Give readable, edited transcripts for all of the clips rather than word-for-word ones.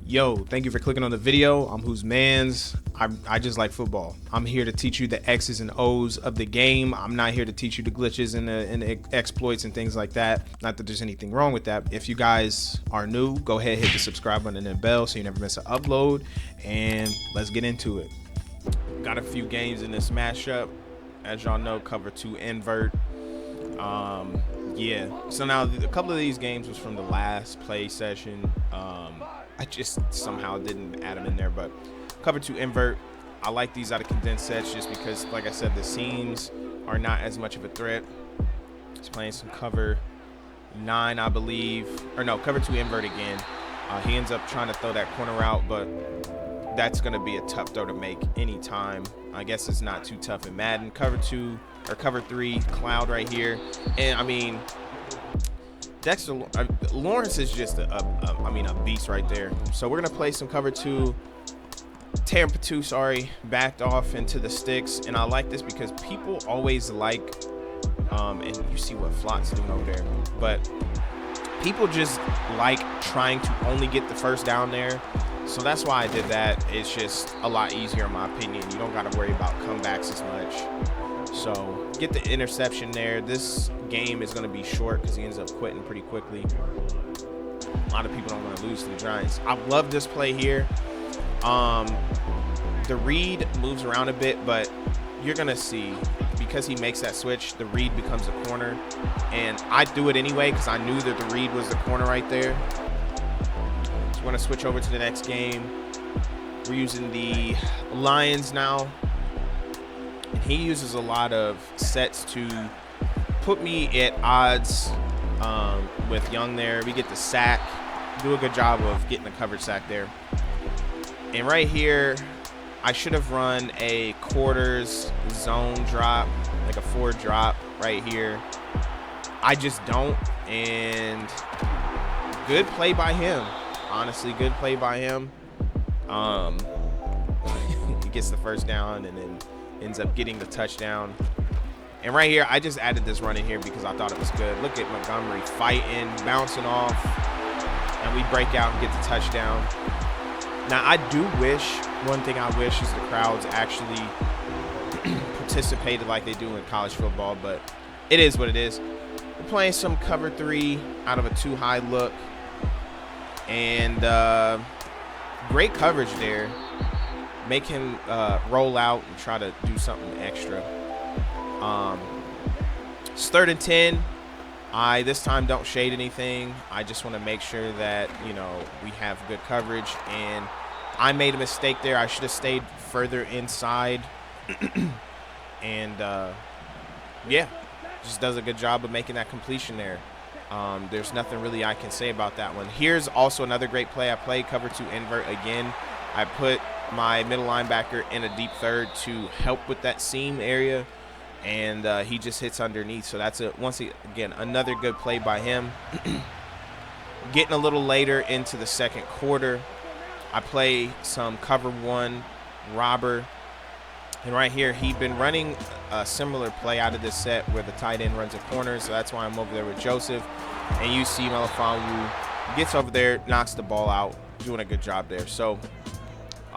Yo, thank you for clicking on the video. I'm Who's Mans. I just like football. I'm here to teach you the X's and O's of the game. I'm not here to teach you the glitches and the exploits and things like that. Not that there's anything wrong with that. If you guys are new, go ahead, hit the subscribe button and the bell so you never miss an upload. And let's get into it. Got a few games in this mashup. As y'all know, cover 2 invert. Yeah. So now a couple of these games was from the last play session. I just somehow didn't add them in there, but cover 2 invert. I like these out of condensed sets just because, like I said, the seams are not as much of a threat. He's playing some cover 9, I believe, or no, cover 2 invert again. He ends up trying to throw that corner out, but that's going to be a tough throw to make anytime. I guess it's not too tough in Madden. Cover 2 or cover 3 cloud right here, and I mean, Dexter Lawrence is just a beast right there. So we're gonna play some cover 2. Terran Patu, sorry, backed off into the sticks, and I like this because people always like, and you see what Flott's doing over there, but people just like trying to only get the first down there. So that's why I did that. It's just a lot easier in my opinion. You don't got to worry about comebacks as much. So get the interception there. This game is going to be short because he ends up quitting pretty quickly. A lot of people don't want to lose to the Giants. I love this play here. The read moves around a bit, but you're going to see because he makes that switch, the read becomes a corner. And I do it anyway because I knew that the read was the corner right there. So we're going to switch over to the next game. We're using the Lions now. He uses a lot of sets to put me at odds with Young there. We get the sack, do a good job of getting the coverage sack there. And right here, I should have run a quarters zone drop, like a 4 drop right here. I just don't, and good play by him. Honestly, good play by him. He gets the first down and then ends up getting the touchdown. And right here, I just added this run in here because I thought it was good. Look at Montgomery fighting, bouncing off, and we break out and get the touchdown. Now, I do wish, one thing I wish is the crowds actually participated like they do in college football, but it is what it is. We're playing some cover 3 out of a 2-high look, and great coverage there. Make him roll out and try to do something extra. It's 3rd and 10. I this time don't shade anything. I just want to make sure that, you know, we have good coverage. And I made a mistake there. I should have stayed further inside. And yeah, just does a good job of making that completion there. There's nothing really I can say about that one. Here's also another great play. I played cover 2 invert again. I put my middle linebacker in a deep third to help with that seam area, and he just hits underneath. So that's once again another good play by him. Getting a little later into the second quarter, I play some cover 1 robber, and right here he'd been running a similar play out of this set where the tight end runs a corner. So that's why I'm over there with Joseph, and you see Melifonwu gets over there, knocks the ball out, doing a good job there. So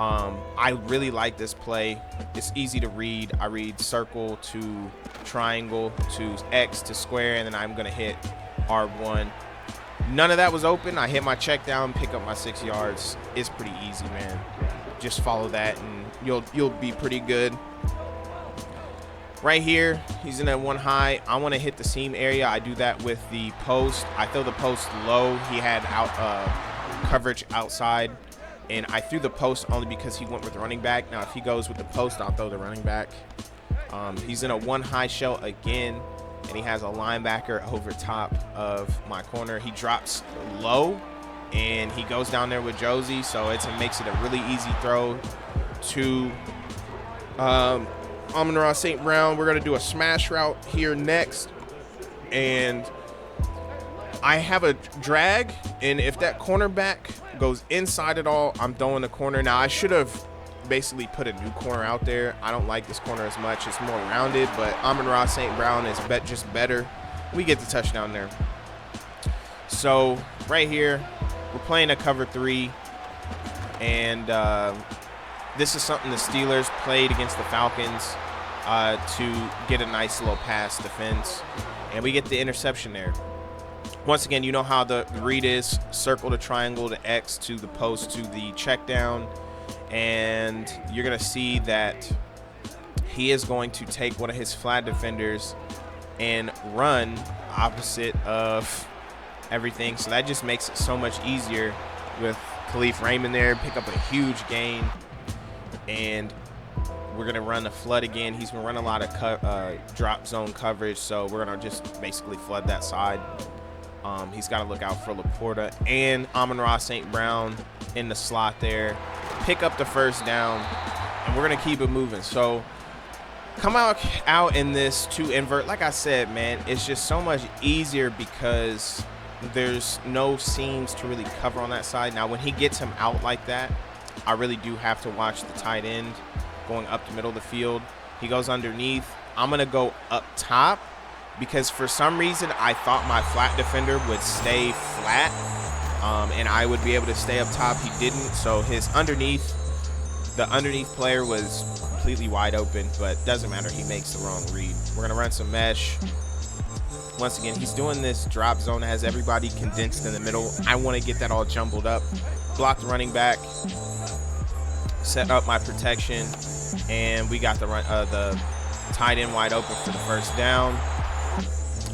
I really like this play. It's easy to read. I read circle to triangle to X to square, and then I'm going to hit R1. None of that was open. I hit my check down, pick up my 6 yards. It's pretty easy, man. Just follow that, and you'll be pretty good. Right here, he's in that 1 high. I want to hit the seam area. I do that with the post. I throw the post low. He had coverage outside. And I threw the post only because he went with the running back. Now, if he goes with the post, I'll throw the running back. He's in a 1 high shell again, and he has a linebacker over top of my corner. He drops low, and he goes down there with Josie, so it makes it a really easy throw to Amon-Ra St. Brown. We're going to do a smash route here next, and I have a drag, and if that cornerback goes inside at all, I'm throwing the corner. Now, I should have basically put a new corner out there. I don't like this corner as much. It's more rounded, but Amon-Ra St. Brown is just better. We get the touchdown there. So right here, we're playing a cover 3, and this is something the Steelers played against the Falcons to get a nice little pass defense, and we get the interception there. Once again, you know how the read is: circle to triangle to X to the post to the check down, and you're going to see that he is going to take one of his flat defenders and run opposite of everything. So that just makes it so much easier with Khalif Raymond there. Pick up a huge gain, and we're going to run the flood again. He's been running a lot of drop zone coverage, so we're going to just basically flood that side. He's got to look out for Laporta and Amon-Ra St. Brown in the slot there. Pick up the first down, and we're going to keep it moving. So come out in this 2 invert. Like I said, man, it's just so much easier because there's no seams to really cover on that side. Now, when he gets him out like that, I really do have to watch the tight end going up the middle of the field. He goes underneath. I'm going to go up top because for some reason I thought my flat defender would stay flat and I would be able to stay up top. He didn't. So the underneath player was completely wide open, but doesn't matter. He makes the wrong read. We're going to run some mesh. Once again, he's doing this drop zone that has everybody condensed in the middle. I want to get that all jumbled up. Block the running back. Set up my protection. And we got the tight end wide open for the first down.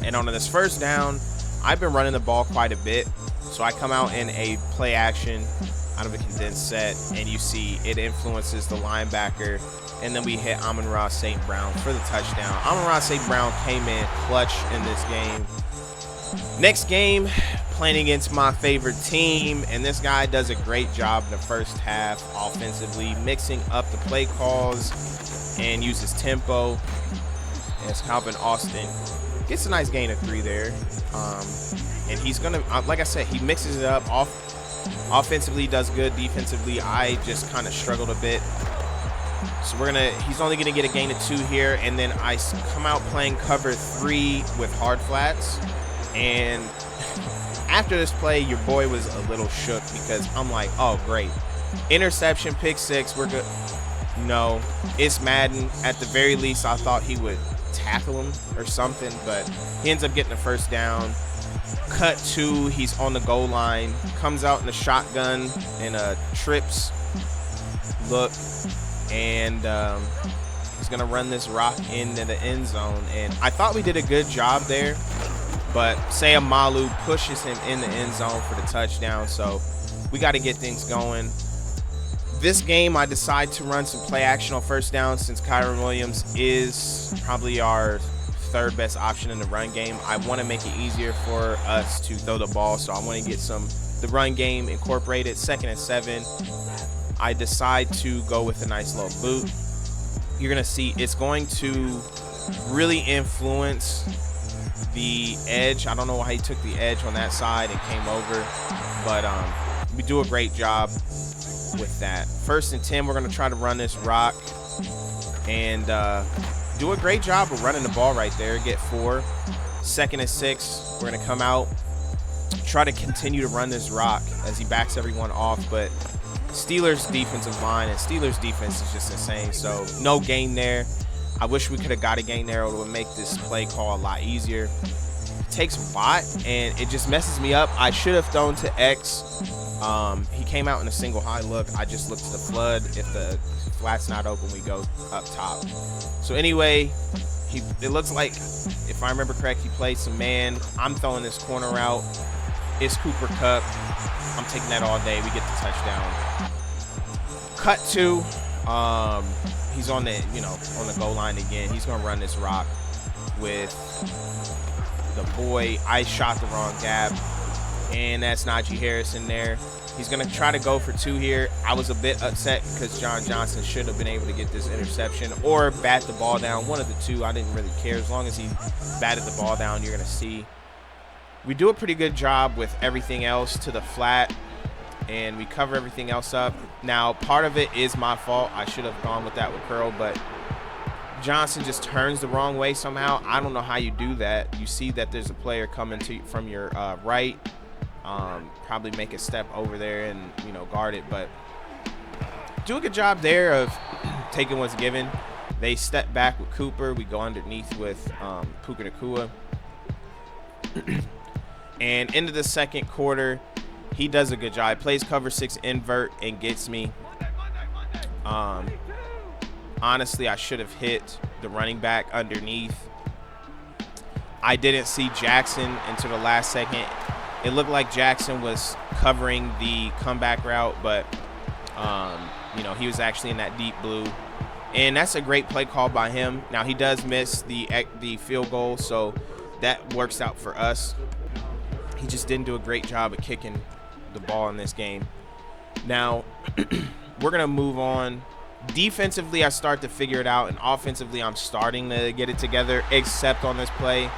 And on this first down, I've been running the ball quite a bit. So I come out in a play action out of a condensed set. And you see it influences the linebacker. And then we hit Amon-Ra St. Brown for the touchdown. Amon-Ra St. Brown came in clutch in this game. Next game, playing against my favorite team, and this guy does a great job in the first half offensively, mixing up the play calls and uses tempo. As Calvin Austin gets a nice gain of 3 there. And he's going to, like I said, he mixes it up. Offensively, does good. Defensively, I just kind of struggled a bit. So he's only going to get a gain of 2 here, and then I come out playing cover 3 with hard flats. And after this play, your boy was a little shook because I'm like, oh, great. Interception, pick 6, we're good. No, it's Madden. At the very least, I thought he would tackle him or something, but he ends up getting the first down. Cut 2, he's on the goal line, comes out in a shotgun and trips look, and he's going to run this rock into the end zone. And I thought we did a good job there, but Sam Malu pushes him in the end zone for the touchdown. So we got to get things going. This game, I decide to run some play action on first down since Kyron Williams is probably our 3rd best option in the run game. I want to make it easier for us to throw the ball, so I want to get the run game incorporated. 2nd and 7. I decide to go with a nice little boot. You're going to see it's going to really influence the edge. I don't know why he took the edge on that side and came over, but we do a great job with that. 1st and 10, we're going to try to run this rock and do a great job of running the ball right there. Get 4. 2nd and 6, we're going to come out, try to continue to run this rock as he backs everyone off, but Steelers defensive line and Steelers defense is just insane. So no gain there. I wish we could have got a gain there. It would make this play call a lot easier. It takes bot and it just messes me up. I should have thrown to X. He came out in a single high look. I just looked to the flood. If the flat's not open, we go up top. So anyway, it looks like, if I remember correct, he played some man. I'm throwing this corner out. It's Cooper Kupp. I'm taking that all day. We get the touchdown. Cut 2. He's on the goal line again. He's gonna run this rock with the boy. I shot the wrong gap, and that's Najee Harris in there. He's gonna try to go for 2 here. I was a bit upset because John Johnson should have been able to get this interception or bat the ball down. One of the 2. I didn't really care. As long as he batted the ball down, you're gonna see we do a pretty good job with everything else to the flat. and we cover everything else up. Now, part of it is my fault. I should have gone with that with curl, but Johnson just turns the wrong way somehow. I don't know how you do that. You see that there's a player coming from your right. Probably make a step over there and, you know, guard it, but do a good job there of taking what's given. They step back with Cooper. We go underneath with Puka Nacua. And into the second quarter, he does a good job. He plays cover 6 invert and gets me. Honestly, I should have hit the running back underneath. I didn't see Jackson until the last second. It looked like Jackson was covering the comeback route, but you know, he was actually in that deep blue. And that's a great play call by him. Now, he does miss the field goal, so that works out for us. He just didn't do a great job of kicking the ball in this game. Now, we're going to move on. Defensively, I start to figure it out, and offensively, I'm starting to get it together, except on this play.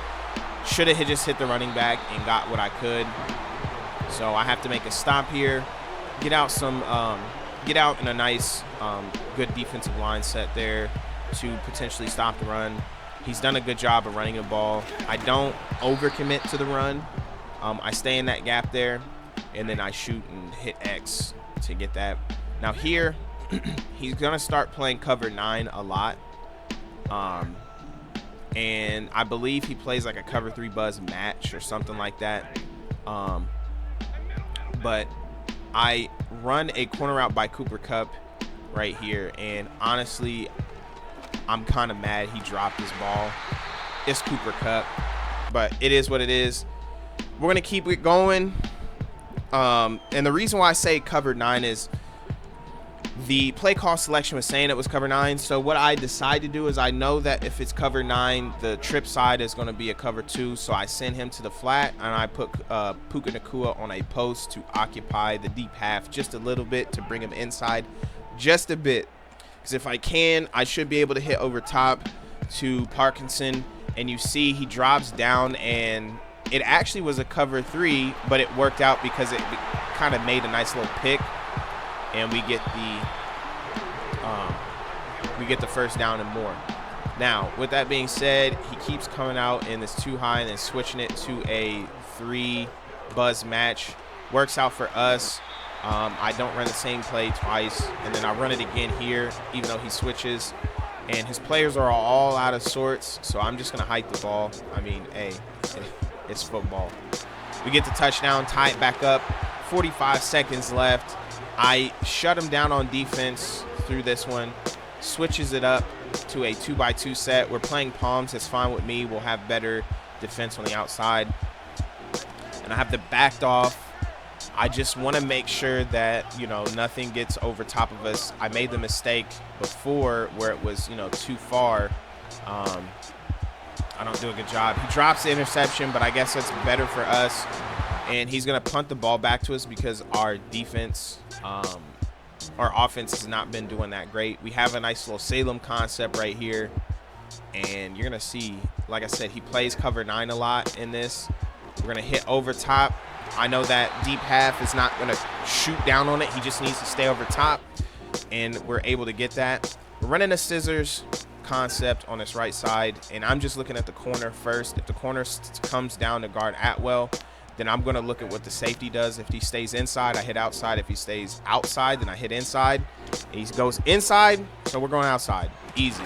Should have just hit the running back and got what I could. So I have to make a stop here, get out in a nice, good defensive line set there to potentially stop the run. He's done a good job of running the ball. I don't overcommit to the run. I stay in that gap there, and then I shoot and hit X to get that. Now here, he's going to start playing cover 9 a lot. And I believe he plays like a cover 3 buzz match or something like that. But I run a corner route by Cooper Kupp right here, and honestly, I'm kind of mad he dropped his ball. It's Cooper Kupp, but it is what it is. We're gonna keep it going, and the reason why I say cover 9 is the play call selection was saying it was cover 9. So what I decide to do is, I know that if it's cover 9, the trip side is going to be a cover 2. So I send him to the flat, and I put Puka Nacua on a post to occupy the deep half just a little bit to bring him inside just a bit. Because if I can, I should be able to hit over top to Parkinson. And you see he drops down, and it actually was a cover 3, but it worked out because it kind of made a nice little pick. And we get the first down and more. Now, with that being said, he keeps coming out in this too high and then switching it to a 3 buzz match. Works out for us. I don't run the same play twice, and then I run it again here, even though he switches. And his players are all out of sorts, so I'm just going to hike the ball. I mean, hey, it's football. We get the touchdown, tie it back up. 45 seconds left. I shut him down on defense through this one, switches it up to a 2x2 set. We're playing palms. It's fine with me. We'll have better defense on the outside. And I have the backed off. I just want to make sure that, you know, nothing gets over top of us. I made the mistake before where it was, you know, too far. I don't do a good job. He drops the interception, but I guess that's better for us. And he's going to punt the ball back to us because our defense, our offense has not been doing that great. We have a nice little Salem concept right here. And you're going to see, like I said, he plays cover 9 a lot in this. We're going to hit over top. I know that deep half is not going to shoot down on it. He just needs to stay over top. And we're able to get that. We're running a scissors concept on this right side. And I'm just looking at the corner first. If the corner comes down to guard Atwell, then I'm going to look at what the safety does. If he stays inside, I hit outside. If he stays outside, then I hit inside. He goes inside, so we're going outside. Easy.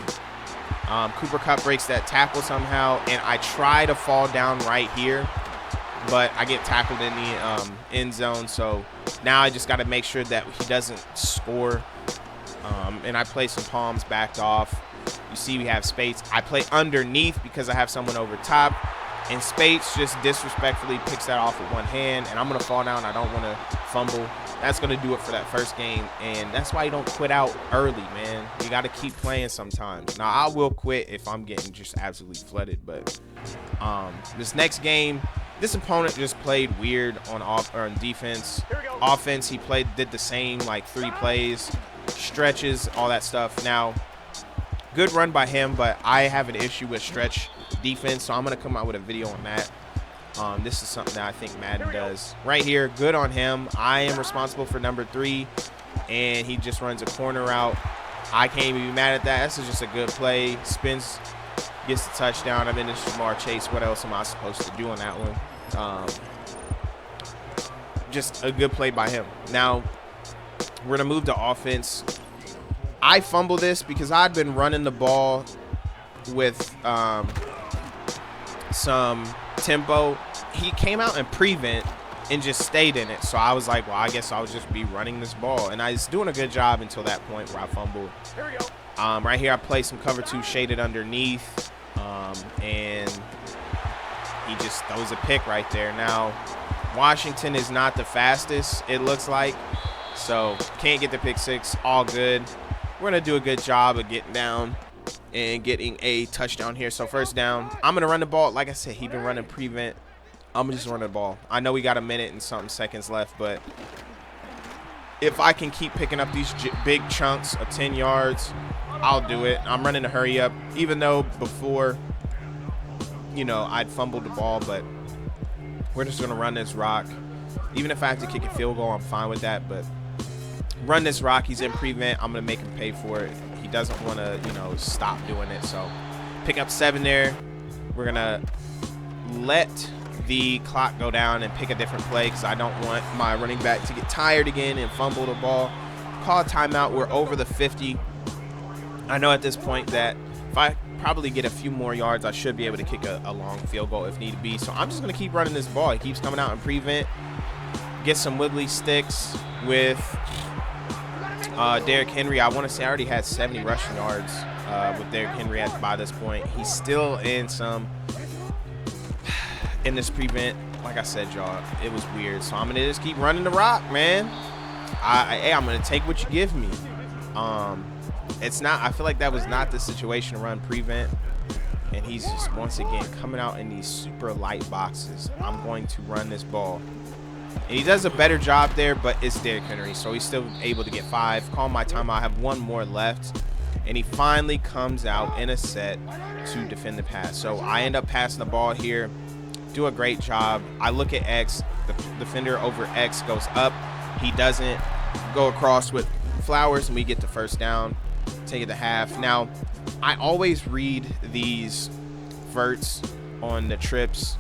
Cooper Kupp breaks that tackle somehow, and I try to fall down right here, but I get tackled in the end zone. So now I just got to make sure that he doesn't score. And I play some palms backed off. You see we have Spates. I play underneath because I have someone over top. And Spates just disrespectfully picks that off with one hand, and I'm going to fall down. I don't want to fumble. That's going to do it for that first game, and that's why you don't quit out early, man. You got to keep playing sometimes. Now, I will quit if I'm getting just absolutely flooded, but this next game, this opponent just played weird on defense. Offense, he did the same, like 3 plays, stretches, all that stuff. Now, good run by him, but I have an issue with stretch defense, so I'm going to come out with a video on that. This is something that I think Madden does right here. Good on him. I am responsible for number 3, and he just runs a corner route. I can't even be mad at that. This is just a good play. Spins, gets the touchdown. I'm in this Jamar Chase. What else am I supposed to do on that one? Just a good play by him. Now, we're going to move to offense. I fumbled this because I'd been running the ball with some tempo. He came out and prevent and just stayed in it. So I was like, well, I guess I'll just be running this ball. And I was doing a good job until that point where I fumbled. Here we go. Right here, I play some cover 2 shaded underneath. And he just throws a pick right there. Now, Washington is not the fastest, it looks like. So can't get the pick 6. All good. We're going to do a good job of getting down and getting a touchdown here. So first down, I'm going to run the ball. Like I said, he's been running prevent. I'm going to just run the ball. I know we got a minute and something seconds left, but if I can keep picking up these big chunks of 10 yards, I'll do it. I'm running to hurry up, even though before, you know, I'd fumbled the ball, but we're just going to run this rock. Even if I have to kick a field goal, I'm fine with that, but run this rock. He's in prevent. I'm going to make him pay for it. He doesn't want to, you know, stop doing it. So pick up 7 there. We're going to let the clock go down and pick a different play because I don't want my running back to get tired again and fumble the ball. Call a timeout. We're over the 50. I know at this point that if I probably get a few more yards, I should be able to kick a long field goal if need be. So I'm just going to keep running this ball. He keeps coming out and prevent. Get some wiggly sticks with Derrick Henry. I want to say I already had 70 rushing yards with Derrick Henry by this point. He's still in this prevent. Like I said, y'all, it was weird. So I'm going to just keep running the rock, man. I'm going to take what you give me. It's not, I feel like that was not the situation to run prevent. And he's just, once again, coming out in these super light boxes. I'm going to run this ball. And he does a better job there, but it's Derrick Henry, so he's still able to get 5. Call my timeout. I have 1 more left. And he finally comes out in a set to defend the pass. So I end up passing the ball here. Do a great job. I look at X. The defender over X goes up. He doesn't go across with Flowers, and we get the first down. Take it to half. Now, I always read these verts on the trips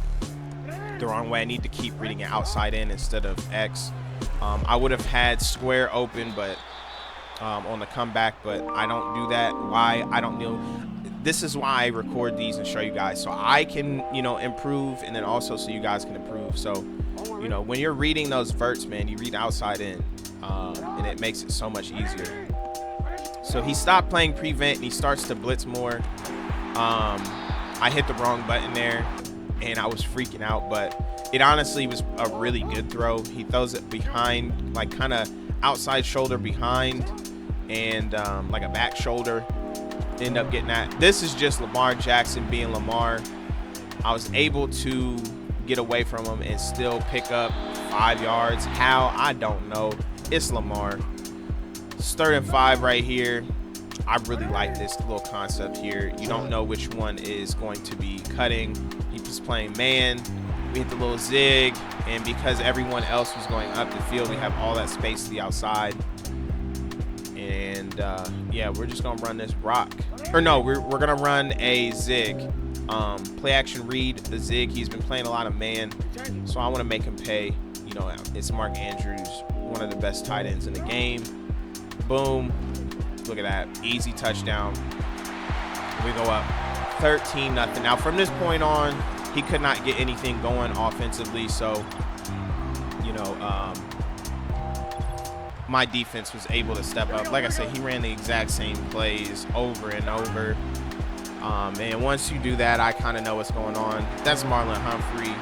the wrong way. I need to keep reading it outside in instead of X. I would have had square open, but on the comeback, but I don't do that. Why? I don't know. This is why I record these and show you guys, so I can, you know, improve, and then also so you guys can improve. So, you know, when you're reading those verts, man, you read outside in, and it makes it so much easier. So he stopped playing prevent and he starts to blitz more. I hit the wrong button there and I was freaking out, but it honestly was a really good throw. He throws it behind, like kind of outside shoulder behind, and like a back shoulder. End up getting that. This is just Lamar Jackson being Lamar. I was able to get away from him and still pick up 5 yards. How? I don't know. It's Lamar. It's 3rd and 5 right here. I really like this little concept here. You don't know which one is going to be cutting. He's playing man. We hit the little zig, and because everyone else was going up the field, we have all that space to the outside. And yeah, we're just gonna run this rock. Or no, we're gonna run a zig. Play action read the zig. He's been playing a lot of man, so I want to make him pay. You know, it's Mark Andrews, one of the best tight ends in the game. Boom. Look at that. Easy touchdown. We go up 13-0. Now, from this point on, he could not get anything going offensively. So, you know, my defense was able to step up. Like I said, he ran the exact same plays over and over. And once you do that, I kind of know what's going on. That's Marlon Humphrey.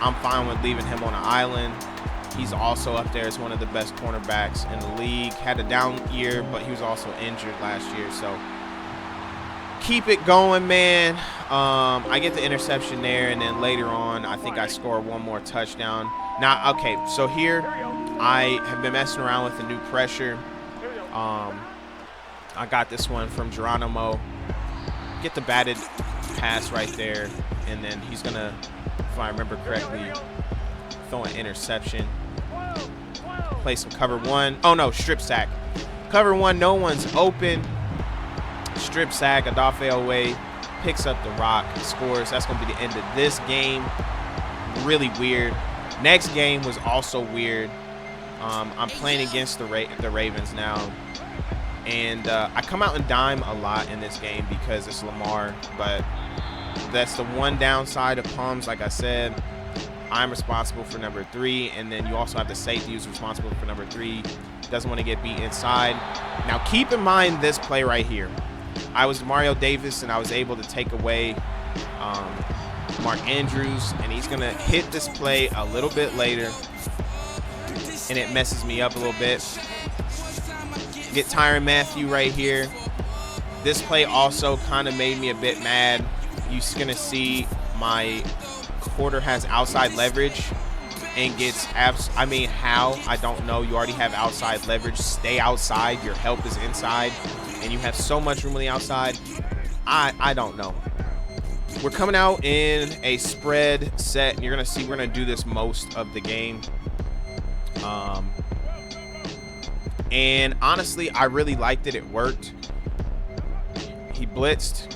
I'm fine with leaving him on an island. He's also up there as one of the best cornerbacks in the league. Had a down year, but he was also injured last year. So keep it going, man. I get the interception there, and then later on, I think I score 1 more touchdown. Now, okay, so here I have been messing around with the new pressure. I got this one from Geronimo. Get the batted pass right there, and then he's going to if I remember correctly, throw an interception. Play some cover one. Oh, no, strip sack. Cover one, no one's open. Strip sack, Adafe away, picks up the rock, scores. That's going to be the end of this game. Really weird. Next game was also weird. I'm playing against the Ravens now. And I come out and dime a lot in this game because it's Lamar. But that's the one downside of Palms. Like I said, I'm responsible for number 3. And then you also have the safety who's responsible for number 3. Doesn't want to get beat inside. Now, keep in mind this play right here. I was Mario Davis, and I was able to take away Mark Andrews. And he's going to hit this play a little bit later. And it messes me up a little bit. Get Tyrann Mathieu right here. This play also kind of made me a bit mad. You're going to see my quarter has outside leverage and gets I mean, how? I don't know. You already have outside leverage. Stay outside. Your help is inside. And you have so much room on the outside. I don't know. We're coming out in a spread set. And you're going to see we're going to do this most of the game. And honestly, I really liked it. It worked. He blitzed,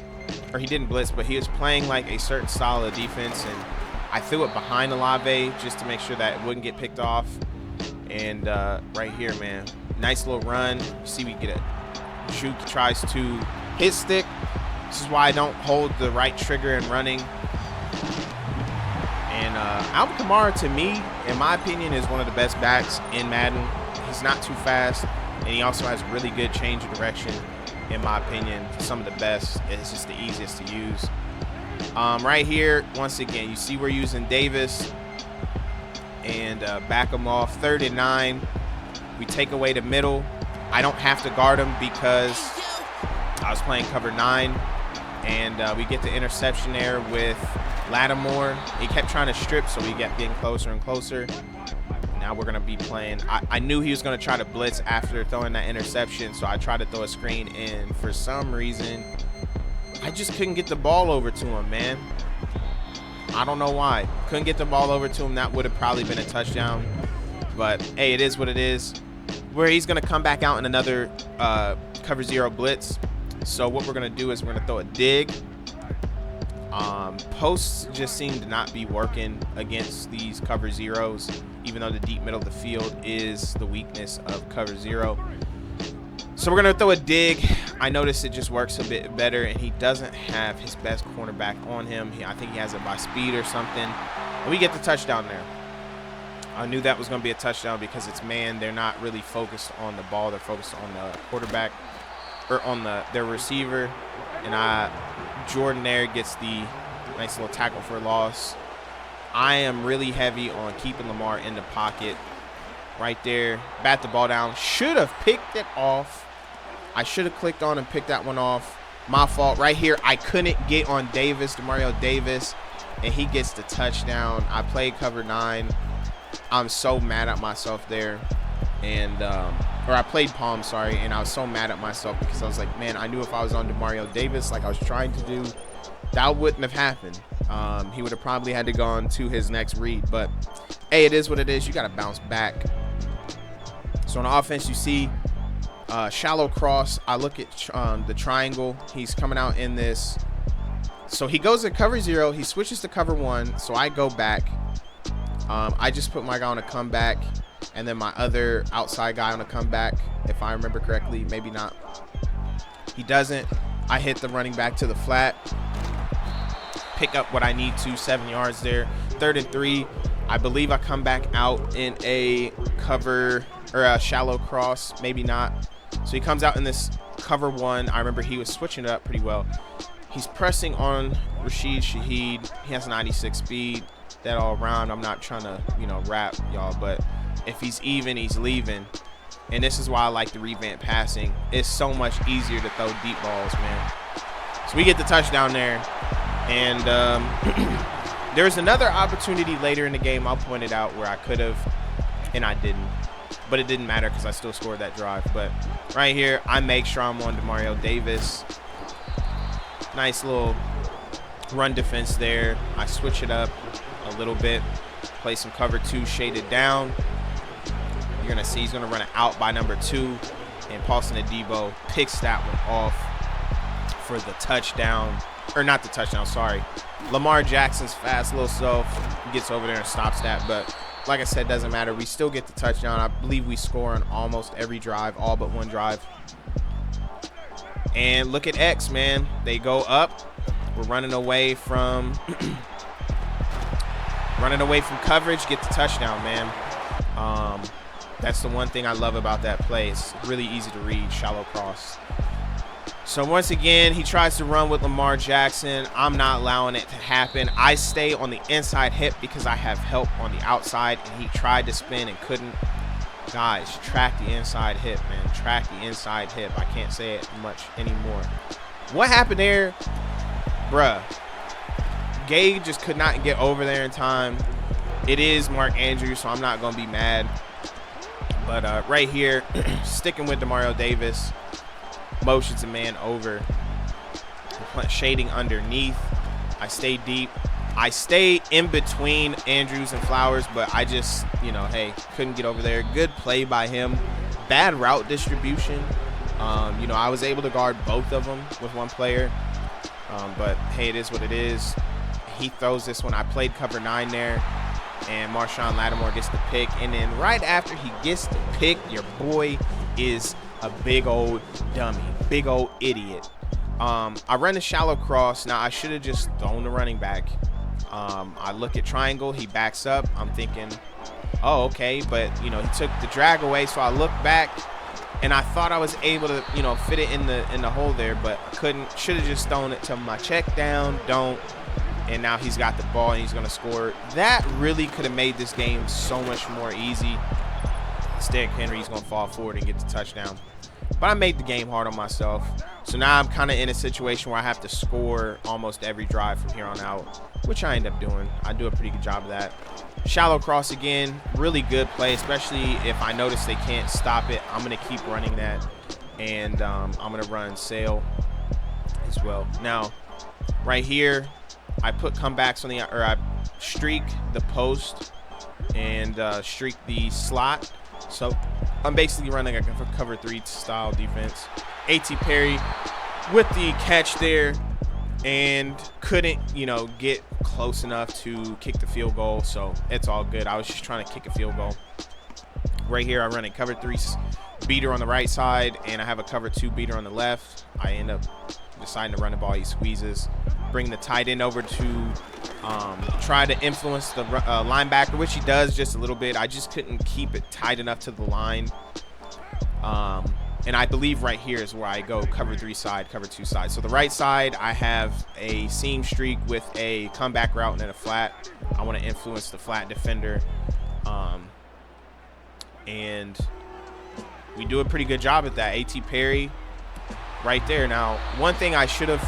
or he didn't blitz, but he was playing like a certain style of defense, and I threw it behind Olave just to make sure that it wouldn't get picked off. And right here, man, nice little run. You see, we get a juke. He tries to hit stick. This is why I don't hold the right trigger in running. And Alvin Kamara, to me, in my opinion, is one of the best backs in Madden. He's not too fast, and he also has really good change of direction, in my opinion. Some of the best. It's just the easiest to use. Right here, once again, you see we're using Davis and back him off. 3rd and 9. We take away the middle. I don't have to guard him because I was playing cover 9, and we get the interception there with Lattimore. He kept trying to strip, so we kept getting closer and closer. Now we're going to be playing. I knew he was going to try to blitz after throwing that interception, so I tried to throw a screen in. For some reason, I just couldn't get the ball over to him, man. I don't know why. Couldn't get the ball over to him. That would have probably been a touchdown. But, hey, it is what it is. Where he's going to come back out in another cover 0 blitz. So what we're going to do is we're going to throw a dig. Posts just seem to not be working against these cover 0s, even though the deep middle of the field is the weakness of cover 0. So we're going to throw a dig. I noticed it just works a bit better, and he doesn't have his best cornerback on him. I think he has it by speed or something. And we get the touchdown there. I knew that was going to be a touchdown because it's man. They're not really focused on the ball. They're focused on the quarterback or on their receiver. And Jordan there gets the nice little tackle for a loss. I am really heavy on keeping Lamar in the pocket. Right there, bat the ball down. Should have picked it off. I should have clicked on and picked that one off. My fault. Right here, I couldn't get on Davis, Demario Davis, and he gets the touchdown. I played cover 9. I'm so mad at myself there. And or I played Palm, sorry, and I was so mad at myself because I was like, man, I knew if I was on Demario Davis like I was trying to do, that wouldn't have happened. He would have probably had to go on to his next read. But, hey, it is what it is. You got to bounce back. So on offense, you see shallow cross. I look at the triangle. He's coming out in this. So he goes to cover 0. He switches to cover 1. So I go back. I just put my guy on a comeback. And then my other outside guy on a comeback, if I remember correctly. Maybe not. He doesn't. I hit the running back to the flat. Pick up what I need to, 7 yards there. 3rd and 3. I believe I come back out in a cover or a shallow cross. Maybe not. So he comes out in this cover 1. I remember he was switching it up pretty well. He's pressing on Rashid Shaheed. He has 96 speed. That all around. I'm not trying to, rap, y'all, but if he's even, he's leaving. And this is why I like the revamp passing. It's so much easier to throw deep balls, man. So we get the touchdown there. And there's another opportunity later in the game I'll point it out where I could have, and I didn't. But it didn't matter because I still scored that drive. But right here, I make sure I'm on Demario Davis. Nice little run defense there. I switch it up a little bit, play some cover 2 shaded down. You're going to see he's going to run it out by number 2, and Paulson Adebo picks that one off for the touchdown. Or not the touchdown, sorry. Lamar Jackson's fast little self gets over there and stops that, but like I said, doesn't matter. We still get the touchdown. I believe we score on almost every drive, all but one drive. And look at X, man. They go up. We're running away from coverage, get the touchdown, man. That's the one thing I love about that play. It's really easy to read, shallow cross. So once again, he tries to run with Lamar Jackson. I'm not allowing it to happen. I stay on the inside hip because I have help on the outside, and he tried to spin and couldn't. Guys, track the inside hip, man. Track the inside hip. I can't say it much anymore. What happened there? Bruh. Gage just could not get over there in time. It is Mark Andrews, so I'm not going to be mad. But right here, sticking with Demario Davis. Motions a man over. Shading underneath. I stay deep. I stay in between Andrews and Flowers, but I just, you know, hey, couldn't get over there. Good play by him. Bad route distribution. You know, I was able to guard both of them with one player. But, hey, it is what it is. He throws this one. I played cover 9 there, and Marshawn Lattimore gets the pick. And then right after he gets the pick, your boy is a big old dummy, big old idiot. I run a shallow cross. Now, I should have just thrown the running back. I look at triangle. He backs up. I'm thinking, oh, okay. But, you know, he took the drag away, so I look back, and I thought I was able to, you know, fit it in the hole there, but I couldn't. Should have just thrown it to my check down. Don't. And now he's got the ball, and he's going to score. That really could have made this game so much more easy. Instead, Henry's going to fall forward and get the touchdown. But I made the game hard on myself. So now I'm kind of in a situation where I have to score almost every drive from here on out, which I end up doing. I do a pretty good job of that. Shallow cross again, really good play, especially if I notice they can't stop it. I'm going to keep running that, and I'm going to run sail as well. Now, right here, I put comebacks on the, or I streak the post and streak the slot. So I'm basically running a cover 3 style defense. A.T. Perry with the catch there and couldn't, you know, get close enough to kick the field goal. So it's all good. I was just trying to kick a field goal. Right here, I run a cover 3 beater on the right side, and I have a cover 2 beater on the left. I end up deciding to run the ball. He squeezes. Bring the tight end over to try to influence the linebacker, which he does just a little bit. I just couldn't keep it tight enough to the line. And I believe right here is where I go cover 3 side, cover 2 side. So the right side, I have a seam streak with a comeback route and then a flat. I want to influence the flat defender. And we do a pretty good job at that. A.T. Perry right there. Now, one thing I should have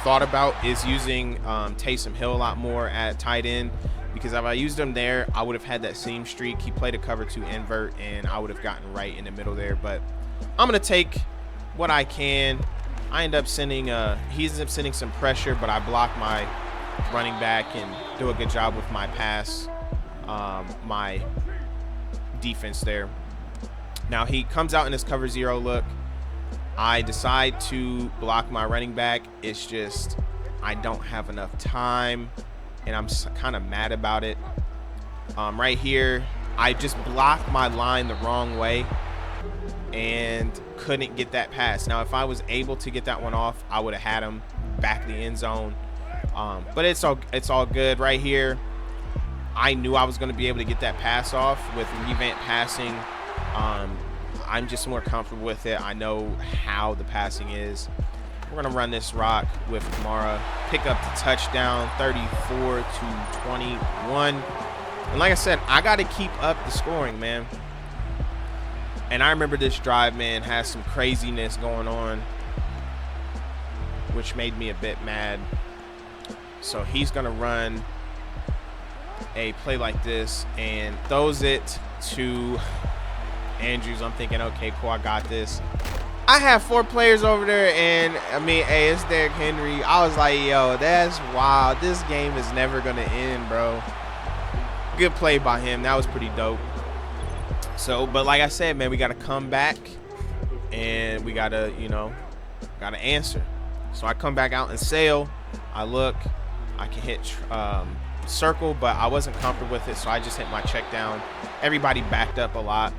thought about is using Taysom Hill a lot more at tight end, because if I used him there, I would have had that seam streak. He played a cover 2 invert, and I would have gotten right in the middle there. But I'm going to take what I can. I end up sending he ends up sending some pressure, but I block my running back and do a good job with my pass, my defense there. Now he comes out in his cover 0 look. I decide to block my running back. It's just I don't have enough time, and I'm kind of mad about it. Right here, I just blocked my line the wrong way and couldn't get that pass. Now, if I was able to get that one off, I would have had him back in the end zone. But it's all good. Right here, I knew I was going to be able to get that pass off with revamp passing. I'm just more comfortable with it. I know how the passing is. We're going to run this rock with Kamara. Pick up the touchdown, 34-21. And like I said, I got to keep up the scoring, man. And I remember this drive, man, has some craziness going on, which made me a bit mad. So he's going to run a play like this and throws it to Andrews. I'm thinking, okay, cool, I got this. I have 4 players over there, and I mean, hey, it's Derrick Henry. I was like, yo, that's wild. This game is never gonna end, bro. Good play by him. That was pretty dope. So, but like I said, man, we gotta come back, and we gotta, you know, gotta answer. So I come back out and sail. I look, I can hit circle, but I wasn't comfortable with it, so I just hit my check down. Everybody backed up a lot.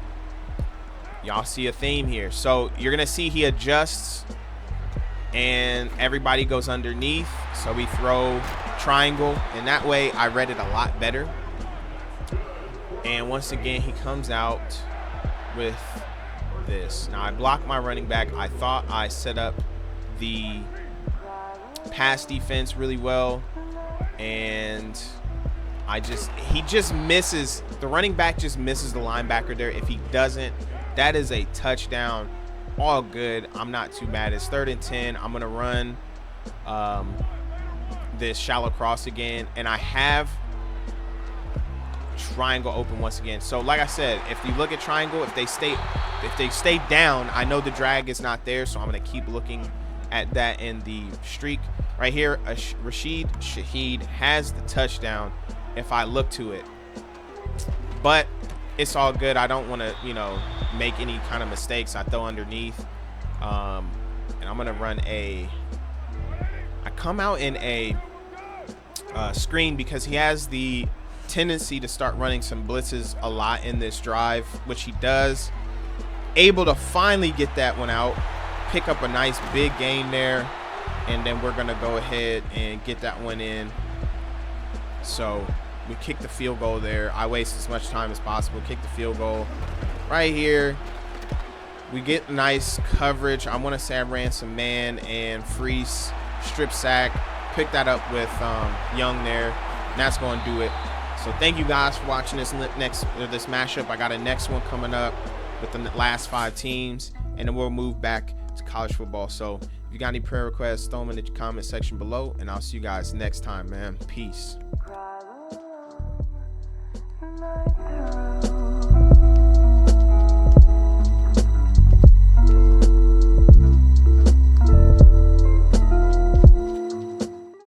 Y'all see a theme here. So you're gonna see he adjusts and everybody goes underneath. So we throw triangle, and that way I read it a lot better. And once again, he comes out with this. Now I blocked my running back. I thought I set up the pass defense really well, and he just misses. The running back just misses the linebacker there. If he doesn't, that is a touchdown. All good. I'm not too mad. It's 3rd and 10. I'm gonna run this shallow cross again, and I have triangle open once again. So like I said, if you look at triangle, if they stay down, I know the drag is not there, so I'm gonna keep looking at that in the streak right here. Rashid Shaheed has the touchdown if I look to it, but it's all good. I don't want to, you know, make any kind of mistakes. I throw underneath, and I'm gonna run I come out in a screen because he has the tendency to start running some blitzes a lot in this drive, which he does. Able to finally get that one out, pick up a nice big gain there, and then we're gonna go ahead and get that one in. So we kick the field goal there. I waste as much time as possible. Kick the field goal right here. We get nice coverage. I want to say I ran some man and freeze strip sack. Pick that up with Young there, and that's going to do it. So thank you guys for watching this mashup. I got a next one coming up with the last 5 teams, and then we'll move back to college football. So if you got any prayer requests, throw them in the comment section below, and I'll see you guys next time, man. Peace.